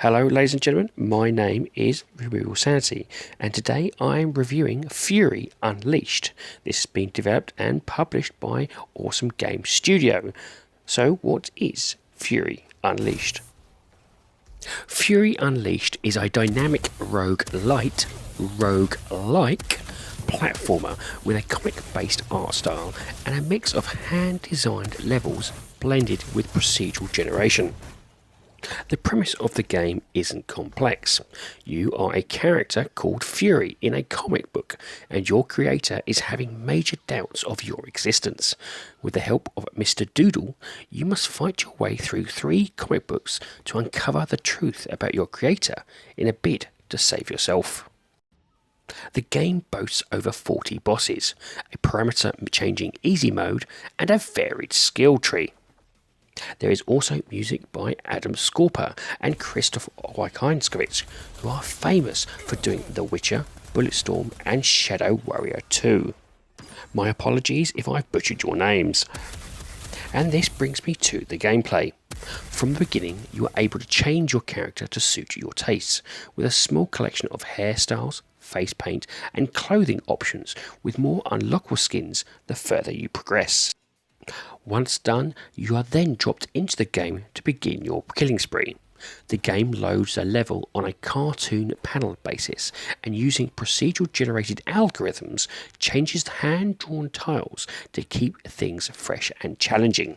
Hello ladies and gentlemen, my name is RemovableSanity and today I am reviewing Fury Unleashed. This has been developed and published by Awesome Game Studio. So what is Fury Unleashed? Fury Unleashed is a dynamic rogue-lite, rogue-like platformer with a comic-based art style and a mix of hand-designed levels blended with procedural generation. The premise of the game isn't complex. You are a character called Fury in a comic book, and your creator is having major doubts of your existence. With the help of Mr. Doodle, you must fight your way through 3 comic books to uncover the truth about your creator in a bid to save yourself. The game boasts over 40 bosses, a parameter-changing easy mode, and a varied skill tree. There is also music by Adam Scorper and Christoph Wojciechowski, who are famous for doing The Witcher, Bulletstorm and Shadow Warrior 2. My apologies if I've butchered your names. And this brings me to the gameplay. From the beginning, you are able to change your character to suit your tastes, with a small collection of hairstyles, face paint and clothing options, with more unlockable skins the further you progress. Once done, you are then dropped into the game to begin your killing spree. The game loads a level on a cartoon panel basis and using procedural generated algorithms changes the hand-drawn tiles to keep things fresh and challenging.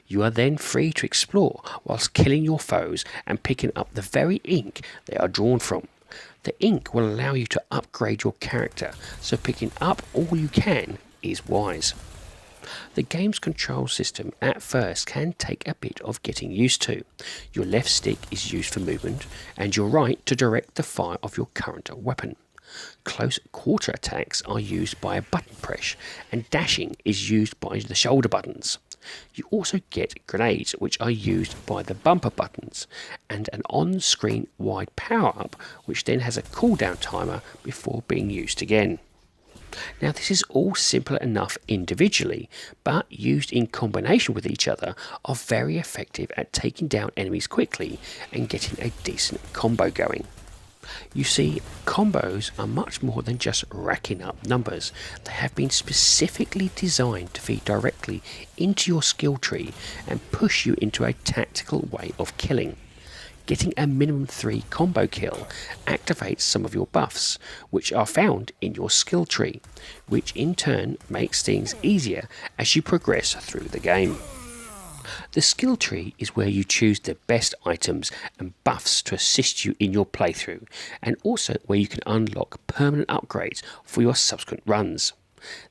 You are then free to explore whilst killing your foes and picking up the very ink they are drawn from. The ink will allow you to upgrade your character, so picking up all you can is wise. The game's control system at first can take a bit of getting used to. Your left stick is used for movement and your right to direct the fire of your current weapon. Close quarter attacks are used by a button press and dashing is used by the shoulder buttons. You also get grenades which are used by the bumper buttons and an on-screen wide power-up which then has a cooldown timer before being used again. Now this is all simple enough individually, but used in combination with each other are very effective at taking down enemies quickly and getting a decent combo going. You see, combos are much more than just racking up numbers. They have been specifically designed to feed directly into your skill tree and push you into a tactical way of killing. Getting a minimum 3 combo kill activates some of your buffs, which are found in your skill tree, which in turn makes things easier as you progress through the game. The skill tree is where you choose the best items and buffs to assist you in your playthrough, and also where you can unlock permanent upgrades for your subsequent runs.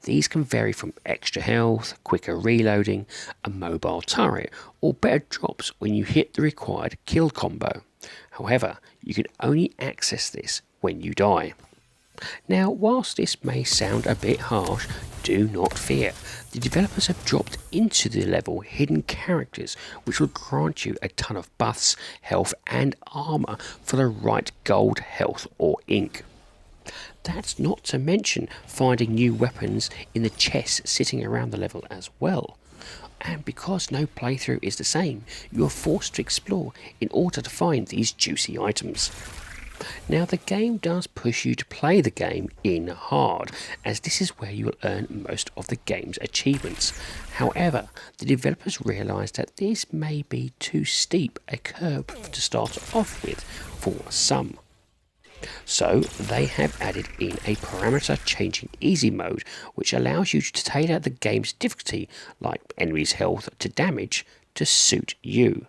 These can vary from extra health, quicker reloading, a mobile turret, or better drops when you hit the required kill combo. However, you can only access this when you die. Now, whilst this may sound a bit harsh, do not fear. The developers have dropped into the level hidden characters which will grant you a ton of buffs, health and armour for the right gold, health or ink. That's not to mention finding new weapons in the chests sitting around the level as well. And because no playthrough is the same, you are forced to explore in order to find these juicy items. Now the game does push you to play the game in hard, as this is where you will earn most of the game's achievements. However, the developers realised that this may be too steep a curve to start off with for some. So they have added in a parameter changing easy mode which allows you to tailor the game's difficulty, like enemies' health to damage, to suit you.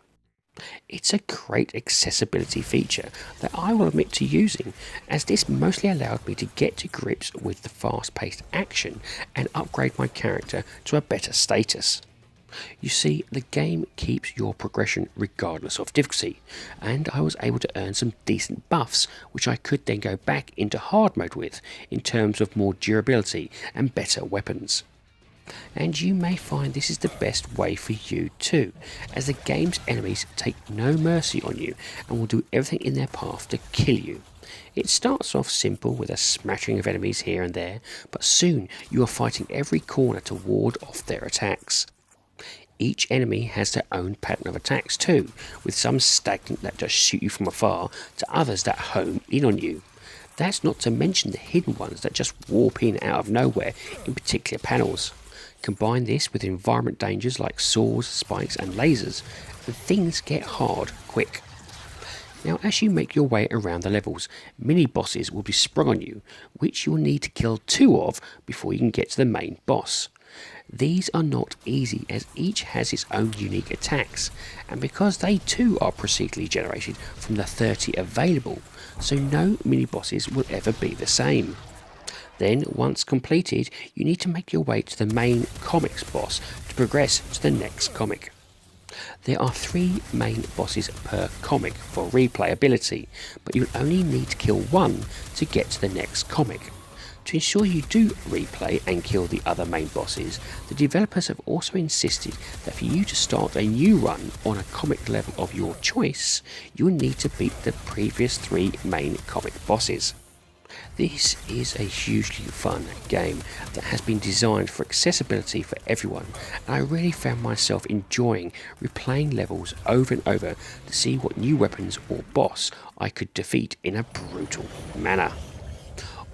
It's a great accessibility feature that I will admit to using, as this mostly allowed me to get to grips with the fast-paced action and upgrade my character to a better status. You see, the game keeps your progression regardless of difficulty, and I was able to earn some decent buffs which I could then go back into hard mode with in terms of more durability and better weapons. And you may find this is the best way for you too, as the game's enemies take no mercy on you and will do everything in their path to kill you. It starts off simple with a smattering of enemies here and there, but soon you are fighting every corner to ward off their attacks. Each enemy has their own pattern of attacks too, with some stagnant that just shoot you from afar to others that home in on you. That's not to mention the hidden ones that just warp in out of nowhere in particular panels. Combine this with environment dangers like saws, spikes and lasers, and things get hard quick. Now, as you make your way around the levels, mini-bosses will be sprung on you, which you'll need to kill 2 of before you can get to the main boss. These are not easy as each has its own unique attacks, and because they too are procedurally generated from the 30 available, so no mini-bosses will ever be the same. Then, once completed, you need to make your way to the main comics boss to progress to the next comic. There are 3 main bosses per comic for replayability, but you only need to kill 1 to get to the next comic. To ensure you do replay and kill the other main bosses, the developers have also insisted that for you to start a new run on a comic level of your choice, you will need to beat the previous 3 main comic bosses. This is a hugely fun game that has been designed for accessibility for everyone, and I really found myself enjoying replaying levels over and over to see what new weapons or boss I could defeat in a brutal manner.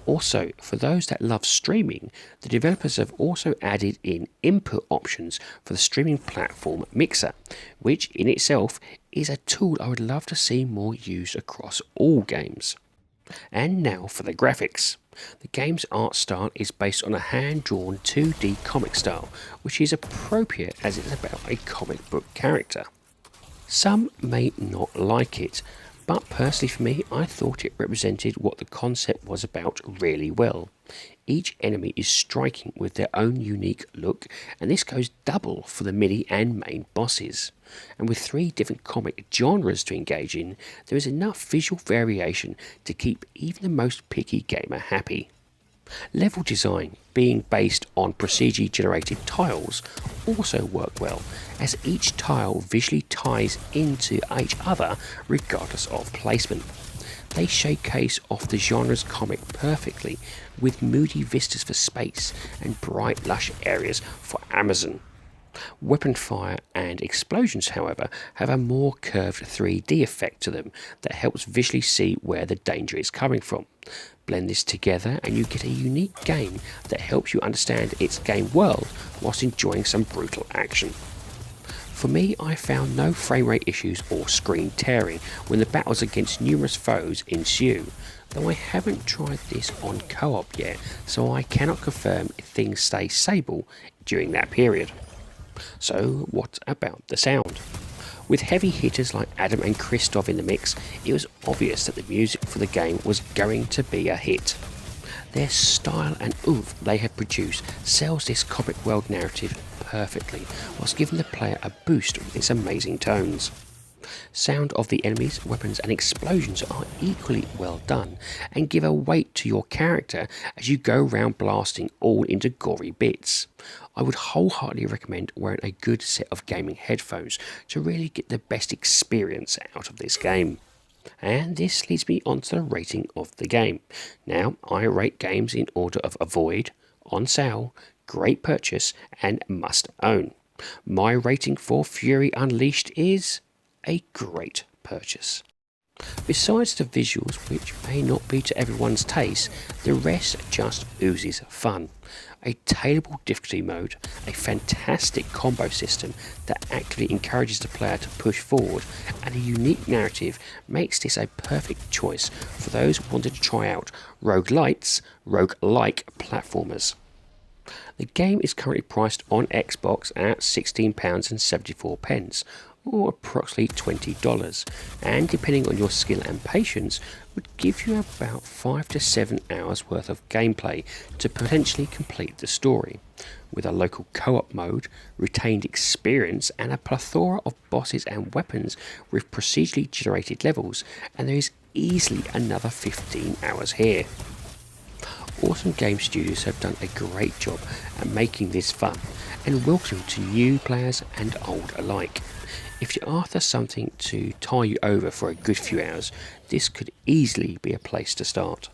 Also, for those that love streaming, the developers have also added in input options for the streaming platform Mixer, which in itself is a tool I would love to see more used across all games. And now for the graphics. The game's art style is based on a hand-drawn 2D comic style, which is appropriate as it's about a comic book character. Some may not like it, but personally for me, I thought it represented what the concept was about really well. Each enemy is striking with their own unique look, and this goes double for the mini and main bosses. And with 3 different comic genres to engage in, there is enough visual variation to keep even the most picky gamer happy. Level design, being based on procedurally generated tiles, also work well, as each tile visually ties into each other regardless of placement. They showcase off the genre's comic perfectly, with moody vistas for space and bright lush areas for Amazon. Weapon fire and explosions, however, have a more curved 3D effect to them that helps visually see where the danger is coming from. Blend this together and you get a unique game that helps you understand its game world whilst enjoying some brutal action. For me, I found no frame rate issues or screen tearing when the battles against numerous foes ensue, though I haven't tried this on co-op yet, so I cannot confirm if things stay stable during that period. So what about the sound? With heavy hitters like Adam and Christoph in the mix, it was obvious that the music for the game was going to be a hit. Their style and oomph they have produced sells this comic world narrative perfectly, whilst giving the player a boost with its amazing tones. Sound of the enemies, weapons and explosions are equally well done and give a weight to your character as you go round blasting all into gory bits. I would wholeheartedly recommend wearing a good set of gaming headphones to really get the best experience out of this game. And this leads me on to the rating of the game. Now, I rate games in order of avoid, on sale, great purchase and must own. My rating for Fury Unleashed is a great purchase. Besides the visuals, which may not be to everyone's taste, the rest just oozes fun. A tailable difficulty mode, a fantastic combo system that actively encourages the player to push forward, and a unique narrative makes this a perfect choice for those wanting to try out rogue-like platformers. The game is currently priced on Xbox at £16.74, or approximately $20, and depending on your skill and patience, would give you about 5 to 7 hours worth of gameplay to potentially complete the story. With a local co-op mode, retained experience, and a plethora of bosses and weapons with procedurally generated levels, and there is easily another 15 hours here. Awesome Game Studios have done a great job at making this fun, and welcome to new players and old alike. If you're after something to tie you over for a good few hours, this could easily be a place to start.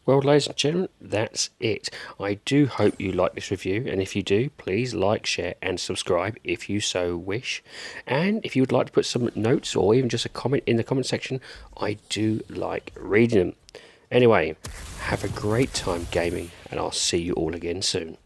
Well, ladies and gentlemen, that's it. I do hope you like this review, and if you do, please like, share and subscribe if you so wish. And if you would like to put some notes or even just a comment in the comment section, I do like reading them. Anyway, have a great time gaming, and I'll see you all again soon.